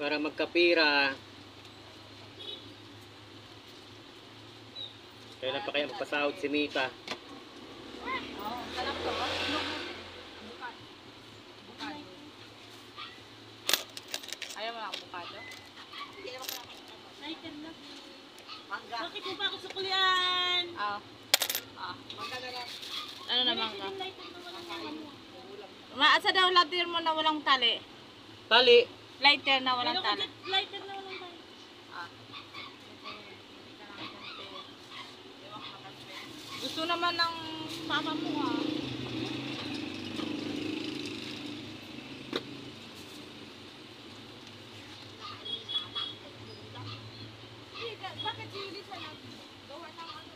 para magkapira. Kailan pa kaya magpasahod si Mita? Oo, sarap to. Ayaw mo lang avocado? Lighter na. Mangga. Bakit mo pa ako sukulian? Ah. Mangga na lang. Ano na mangga? Lighter na walang laman mo. Maasa daw lighter mo na walang tali. Tali. Lighter na walang Meron ko tali. dyan, lighter na walang tayo. Ah. Gusto naman ng mama mo ah. Bakit si Lisa gawa ng ano?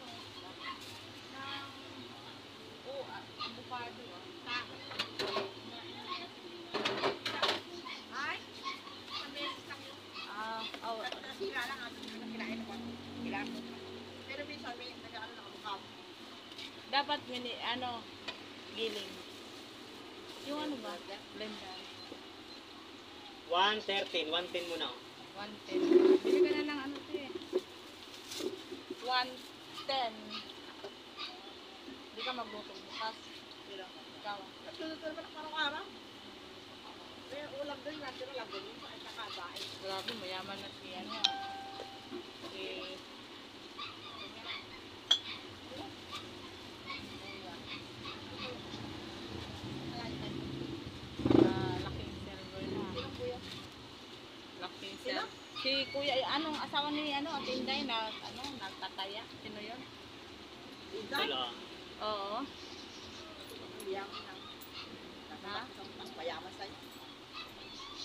Avocado ah. Ay? Oh. Dapat giling. Yung ano ba? Blender. 113, 110 muna. 110. Bili ka na ng ano to eh. 110. Hindi ka magluto bukas. Ikaw. Grabe, mayaman na siya niya. Laking silver na. Laking silver. Si Kuya, anong asawa ni Ate Inday na nagtataya? Sino yun? Wala. Oo. Ha?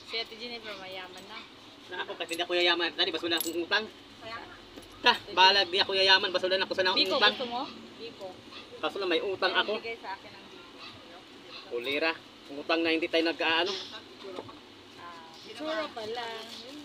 Si Ate Jennifer mayaman na. Na ako kasi hindi ako yayaman. Tadi, basta wala akong utang. Ta, balag di ako yayaman. Basta wala ako sa akong Biko, utang. gusto mo? Biko. Kaso lang may utang ako. Bigay sa akin ang biko. Ulira. Utang na hindi tayo nagkaano. Suro pa lang. Yun